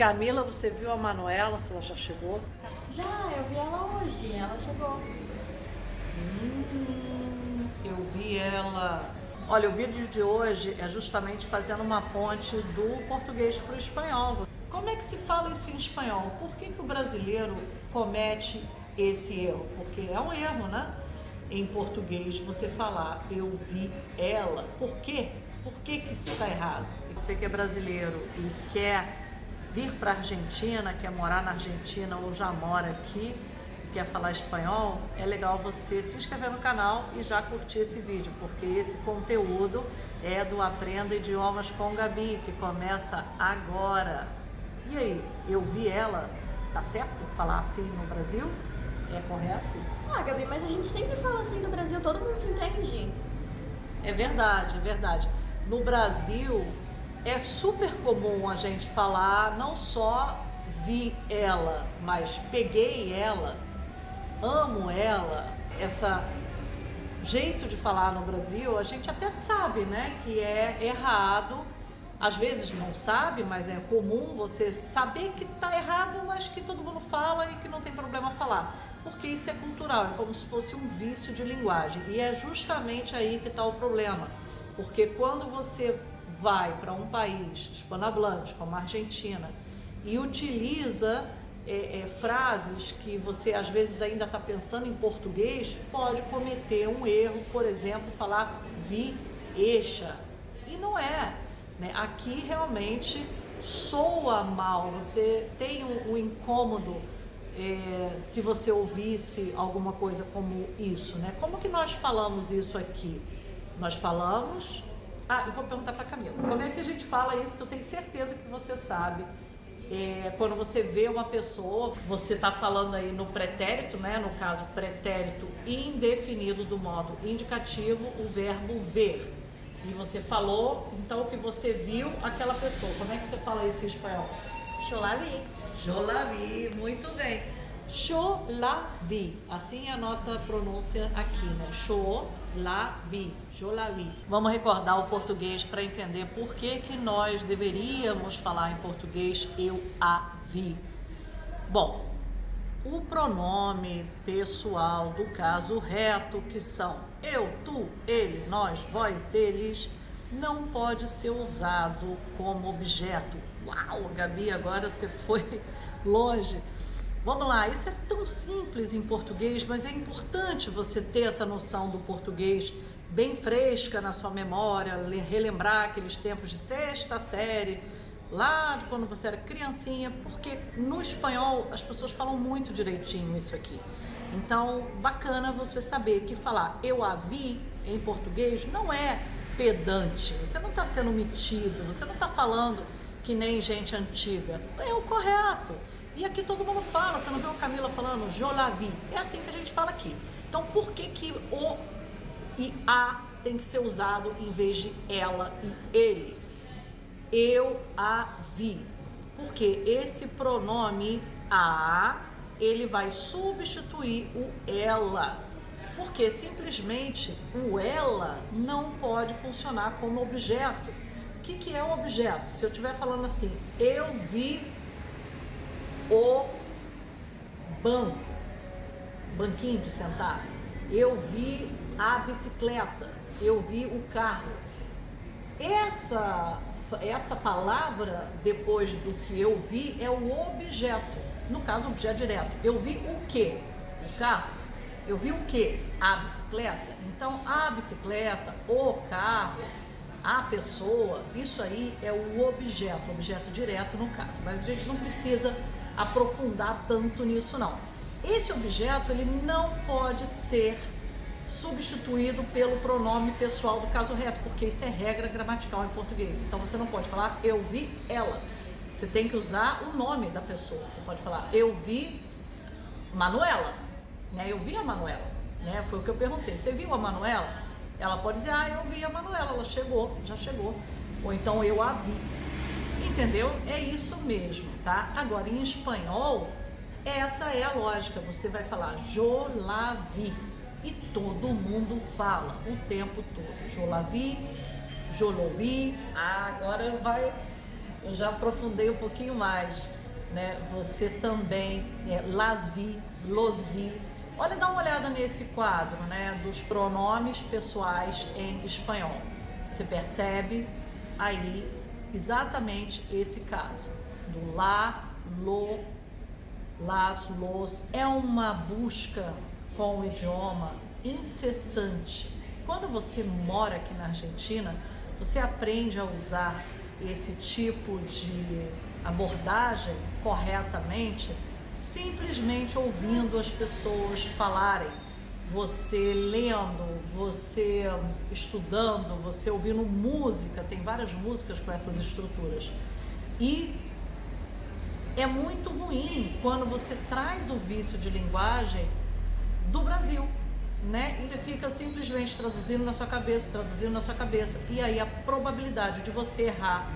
Camila, você viu a Manuela, se ela já chegou? Já, eu vi ela hoje, ela chegou. Eu vi ela. Olha, o vídeo de hoje é justamente fazendo uma ponte do português para o espanhol. Como é que se fala isso em espanhol? Por que o brasileiro comete esse erro? Porque é um erro, né? Em português você falar eu vi ela. Por quê? Por que isso está errado? Você que é brasileiro e quer vir para a Argentina, quer morar na Argentina ou já mora aqui, quer falar espanhol, é legal você se inscrever no canal e já curtir esse vídeo, porque esse conteúdo é do Aprenda Idiomas com Gabi, que começa agora. E aí, eu vi ela, tá certo falar assim no Brasil? É correto? Ah, Gabi, mas a gente sempre fala assim no Brasil, todo mundo se entende. É verdade, é verdade. No Brasil é super comum a gente falar não só vi ela, mas peguei ela, amo ela. Essa jeito de falar no Brasil, a gente até sabe, né, que é errado. Às vezes não sabe, mas é comum você saber que tá errado, mas que todo mundo fala e que não tem problema falar. Porque isso é cultural, é como se fosse um vício de linguagem. E é justamente aí que está o problema. Porque quando você vai para um país hispanohablante, como a Argentina, e utiliza frases que você às vezes ainda está pensando em português, pode cometer um erro, por exemplo, falar vi eixa. E não é, né? Aqui realmente soa mal, você tem um incômodo se você ouvisse alguma coisa como isso, né? Como que nós falamos isso aqui? Nós falamos... Ah, eu vou perguntar para Camila. Como é que a gente fala isso, que eu tenho certeza que você sabe. Quando você vê uma pessoa, você está falando aí no pretérito, né? No caso, pretérito indefinido do modo indicativo, o verbo ver. E você falou, então, que você viu aquela pessoa. Como é que você fala isso em espanhol? Eu la vi. Eu la vi, muito bem. Eu la vi, assim é a nossa pronúncia aqui, né? Eu la vi, eu la vi. Vamos recordar o português para entender por que nós deveríamos falar em português eu a vi. Bom, o pronome pessoal do caso reto, que são eu, tu, ele, nós, vós, eles, não pode ser usado como objeto. Uau, Gabi, agora você foi longe. Vamos lá, isso é tão simples em português, mas é importante você ter essa noção do português bem fresca na sua memória, relembrar aqueles tempos de sexta série, lá de quando você era criancinha, porque no espanhol as pessoas falam muito direitinho isso aqui. Então, bacana você saber que falar eu a vi em português não é pedante, você não está sendo metido, você não está falando que nem gente antiga, é o correto. E aqui todo mundo fala, você não viu a Camila falando eu la vi? É assim que a gente fala aqui. Então, por que o e a tem que ser usado em vez de ela e ele? Eu a vi. Porque esse pronome a, ele vai substituir o ela. Porque simplesmente o ela não pode funcionar como objeto. O que é o objeto? Se eu estiver falando assim, eu vi o banco, banquinho de sentar, eu vi a bicicleta, eu vi o carro. Essa palavra, depois do que eu vi, é o objeto. No caso, objeto direto. Eu vi o quê? O carro. Eu vi o quê? A bicicleta. Então, a bicicleta, o carro, a pessoa, isso aí é o objeto direto no caso. Mas a gente não precisa aprofundar tanto nisso não. Esse objeto ele não pode ser substituído pelo pronome pessoal do caso reto, porque isso é regra gramatical em português. Então você não pode falar eu vi ela. Você tem que usar o nome da pessoa. Você pode falar eu vi Manuela, né? Eu vi a Manuela, né? Foi o que eu perguntei. Você viu a Manuela? Ela pode dizer eu vi a Manuela, ela chegou, já chegou. Ou então eu a vi. Entendeu? É isso mesmo, tá? Agora, em espanhol, essa é a lógica. Você vai falar eu la vi. E todo mundo fala o tempo todo. Eu la vi, eu lo vi. Agora eu já aprofundei um pouquinho mais, né? Você também, las vi, los vi. Olha, dá uma olhada nesse quadro, né? Dos pronomes pessoais em espanhol. Você percebe aí exatamente esse caso do lá, lo, las, los. É uma busca com o idioma incessante. Quando você mora aqui na Argentina, você aprende a usar esse tipo de abordagem corretamente, simplesmente ouvindo as pessoas falarem, você lendo, você estudando, você ouvindo música, tem várias músicas com essas estruturas. E é muito ruim quando você traz o vício de linguagem do Brasil, né? E você fica simplesmente traduzindo na sua cabeça, e aí a probabilidade de você errar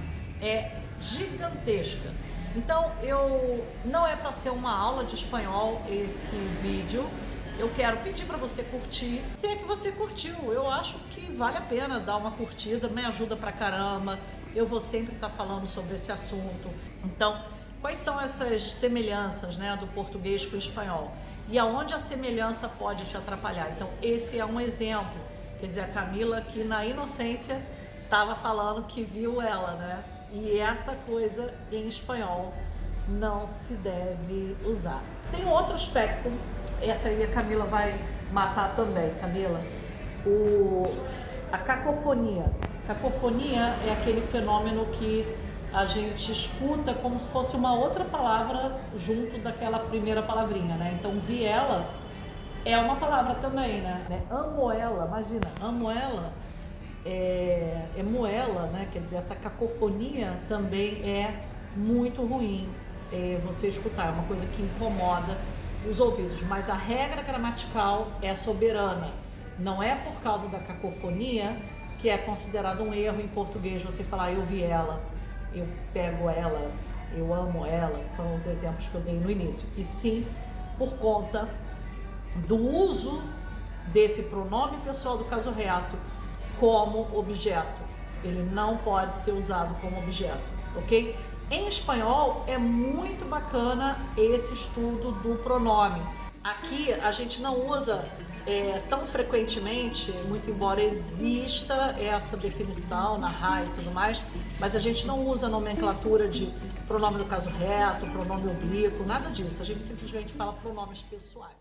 é gigantesca. Então, não é para ser uma aula de espanhol esse vídeo. Eu quero pedir para você curtir. Se é que você curtiu, eu acho que vale a pena dar uma curtida, me ajuda pra caramba. Eu vou sempre estar falando sobre esse assunto. Então, quais são essas semelhanças, né, do português com o espanhol? E aonde a semelhança pode te atrapalhar? Então, esse é um exemplo. Quer dizer, a Camila aqui na inocência estava falando que viu ela, né? E essa coisa em espanhol não se deve usar. Tem outro aspecto, essa aí a Camila vai matar também, Camila. A cacofonia. Cacofonia é aquele fenômeno que a gente escuta como se fosse uma outra palavra junto daquela primeira palavrinha, né? Então, viela é uma palavra também, né? Amo ela, imagina, amo ela é moela, né? Quer dizer, essa cacofonia também é muito ruim você escutar, é uma coisa que incomoda os ouvidos, mas a regra gramatical é soberana. Não é por causa da cacofonia que é considerado um erro em português você falar eu vi ela, eu pego ela, eu amo ela, foram os exemplos que eu dei no início. E sim, por conta do uso desse pronome pessoal do caso reto como objeto. Ele não pode ser usado como objeto, ok? Em espanhol é muito bacana esse estudo do pronome. Aqui a gente não usa tão frequentemente, muito embora exista essa definição na RAI e tudo mais, mas a gente não usa nomenclatura de pronome do caso reto, pronome oblíquo, nada disso. A gente simplesmente fala pronomes pessoais.